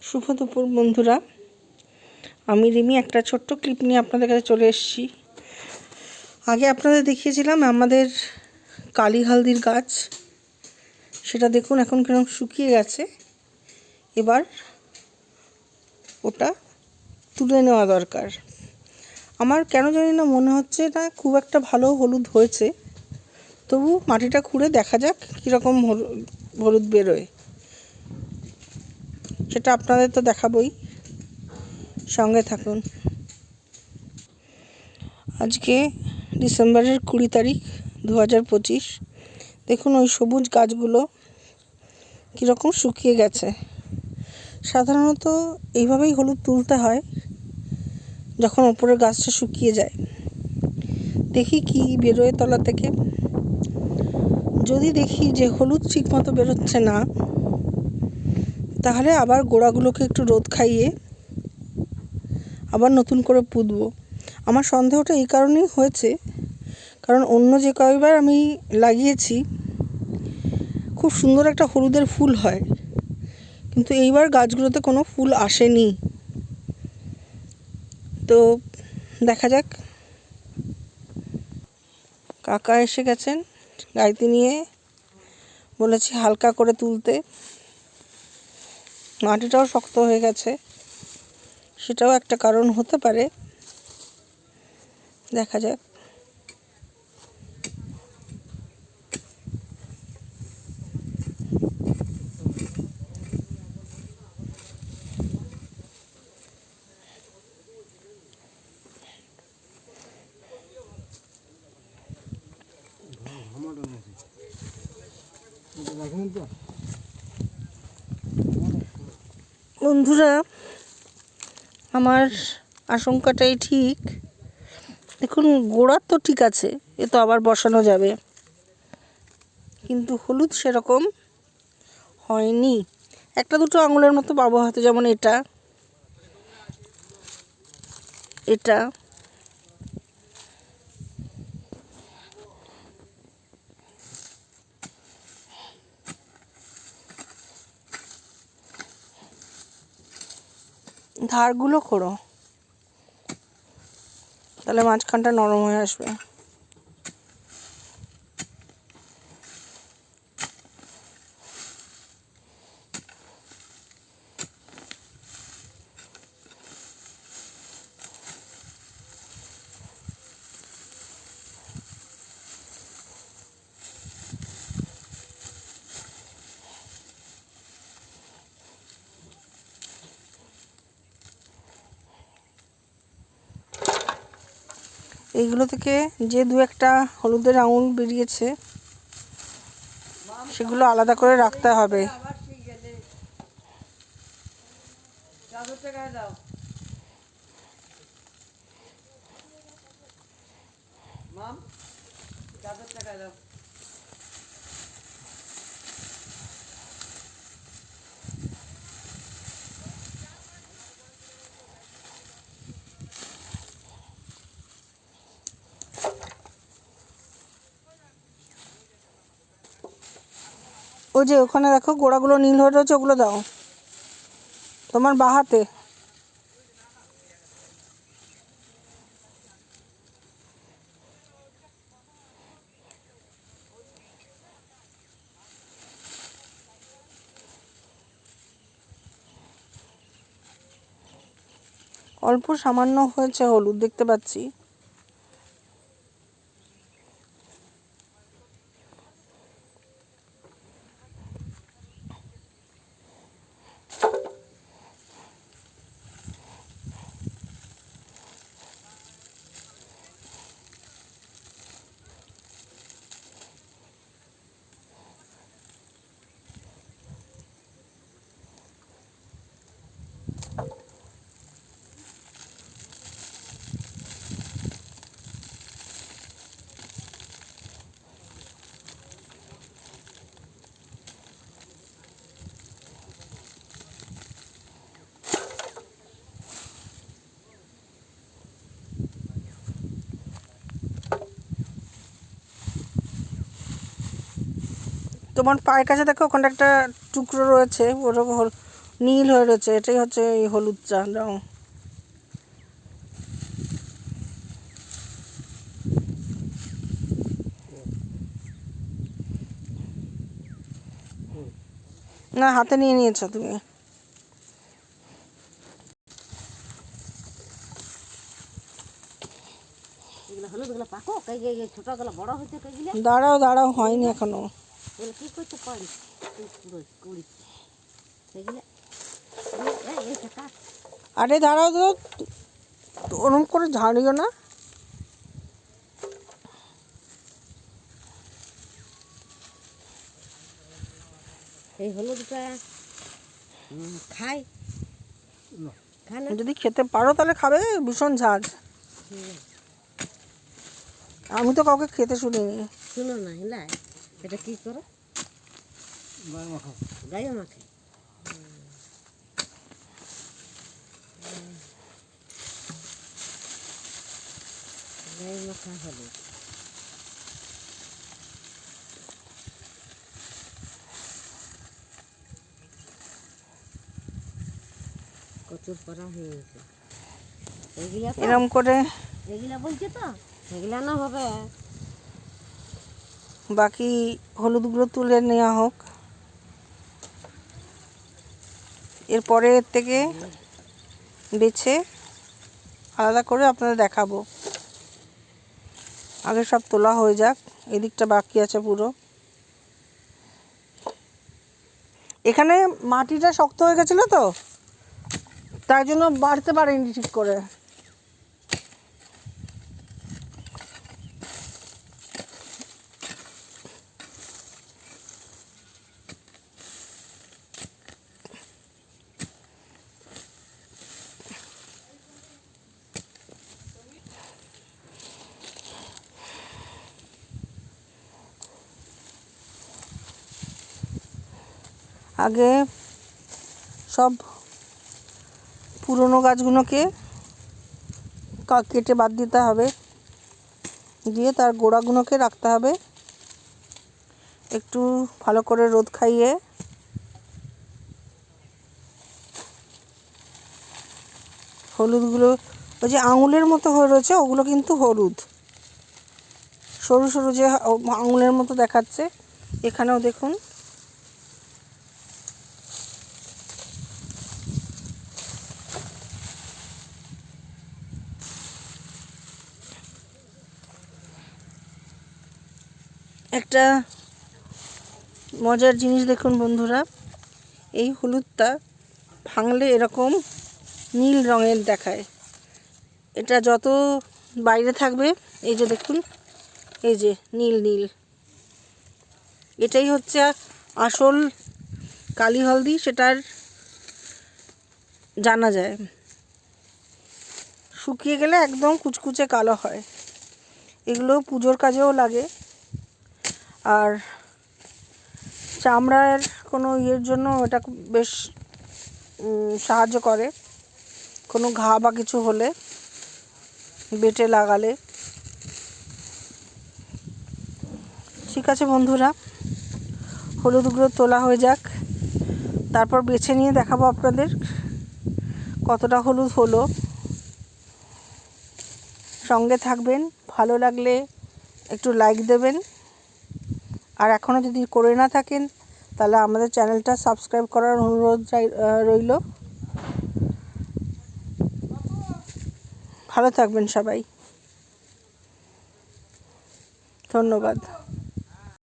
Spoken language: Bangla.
শুভ দুপুর বন্ধুরা, আমি রিমি একটা ছোট্ট ক্লিপ নিয়ে আপনাদের কাছে চলে এসেছি। আগে আপনাদের দেখিয়েছিলাম আমাদের কালি হলদির গাছ, সেটা দেখুন এখন কিরকম শুকিয়ে গেছে। এবার ওটা তুলে নেওয়া দরকার। আমার কেন জানি না মনে হচ্ছে না খুব একটা ভালো হলুদ হয়েছে, তবু মাটিটা খুঁড়ে দেখা যাক কীরকম হলুদ বেরোয়। সেটা আপনাদের তো দেখাবই, সঙ্গে থাকুন। আজকে ডিসেম্বরের 20 তারিখ 2025। দেখুন ওই সবুজ গাছগুলো কীরকম শুকিয়ে গেছে। সাধারণত এইভাবেই হলুদ তুলতে হয় যখন ওপরের গাছটা শুকিয়ে যায়। দেখি কি বেরোয় তলা থেকে। যদি দেখি যে হলুদ ঠিক মতো বেরোচ্ছে না, তাহলে আবার গোড়াগুলোকে একটু রোদ খাইয়ে আবার নতুন করে পুঁতবো। আমার সন্দেহটা এই কারণেই হয়েছে, কারণ অন্য যে কয়েকবার আমি লাগিয়েছি খুব সুন্দর একটা হলুদের ফুল হয়, কিন্তু এইবার গাছগুলোতে কোনো ফুল আসেনি। তো দেখা যাক। কাকা এসে গেছেন গাড়িতে নিয়ে, বলেছি হালকা করে তুলতে। মাটিটাও শক্ত হয়ে গেছে, সেটাও একটা কারণ হতে পারে। দেখা যাক। বন্ধুরা, আমার আশঙ্কাটাই ঠিক। দেখুন গোড়া তো ঠিক আছে, এ তো আবার বসানো যাবে, কিন্তু হলুদ সেরকম হয়নি। একটা দুটো আঙুলের মতো পাবো হয়তো, যেমন এটা এটা ধারগুলো খোঁড়ো, তাহলে মাঝখানটা নরম হয়ে আসবে। এইগুলো থেকে যে দু একটা হলুদের আঙুল বেরিয়েছে, সেগুলো আলাদা করে রাখতে হবে। ওই যে ওখানে দেখো গোড়াগুলো নীল হয়ে রয়েছে, ওগুলো দাও তোমার বাঁ হাতে। অল্প সামান্য হয়েছে হলুদ, দেখতে পাচ্ছি। তোমার পায়ের কাছে দেখো ওখানটা একটা টুকরো রয়েছে, ওটা নীল হয়ে রয়েছে, এটাই হচ্ছে এই হলুদ চা রং। না, হাতে নিয়ে নিয়েছো তুমি। দাঁড়াও দাঁড়াও, হয়নি এখনো। আরে দাঁড়াও তো, ওরম করে ঝাড়িও না। এই হলুদটা খাই, যদি খেতে পারো তাহলে খাবে, ভীষণ ঝাঁজ। আমি তো কাউকে খেতে শুনিনি। শুনো না হিলা, এটা কি করো? গায়ে মাখে। গায়ে মাখা হলুদ। কচুর পরা হয়ে গেছে এরম করে। এগুলা বলছে তো, এগুলা না হবে। বাকি হলুদগুলো তুলে নেওয়া হোক, এরপরে এর থেকে বেছে আলাদা করে আপনাদের দেখাবো। আগে সব তোলা হয়ে যাক, এদিকটা বাকি আছে পুরো। এখানে মাটিটা শক্ত হয়ে গেছিলো তো, তাই জন্য বাড়তে পারেনি ঠিক করে। আগে সব পুরনো গাছগুলোকে কেটে বাদ দিতে হবে, দিয়ে তার গোড়াগুলোকে রাখতে হবে একটু ভালো করে রোদ খাইয়ে। হলুদগুলো ওই যে আঙুলের মতো হয়ে রয়েছে, ওগুলো কিন্তু হলুদ, সরু সরু যে আঙুলের মতো দেখাচ্ছে। এখানেও দেখুন, একটা মজার জিনিস দেখুন বন্ধুরা, এই হলুদটা ভাঙলে এরকম নীল রঙের দেখায়। এটা যত বাইরে থাকবে, এই যে দেখুন, এই যে নীল নীল, এটাই হচ্ছে আসল কালি হলদি, সেটার জানা যায়। শুকিয়ে গেলে একদম কুচকুচে কালো হয়। এগুলো পুজোর কাজেও লাগে, আর চামড়ার কোনো ইয়ের জন্য এটা বেশ সাহায্য করে। কোনো ঘা বা কিছু হলে বেটে লাগালে। ঠিক আছে বন্ধুরা, হলুদগুলো তোলা হয়ে যাক, তারপর বেছে নিয়ে দেখাবো আপনাদের কতটা হলুদ হলো। সঙ্গে থাকবেন, ভালো লাগলে একটু লাইক দেবেন, আর এখনও যদি করে না থাকেন তাহলে আমাদের চ্যানেলটা সাবস্ক্রাইব করার অনুরোধ রইল। ভালো থাকবেন সবাই, ধন্যবাদ।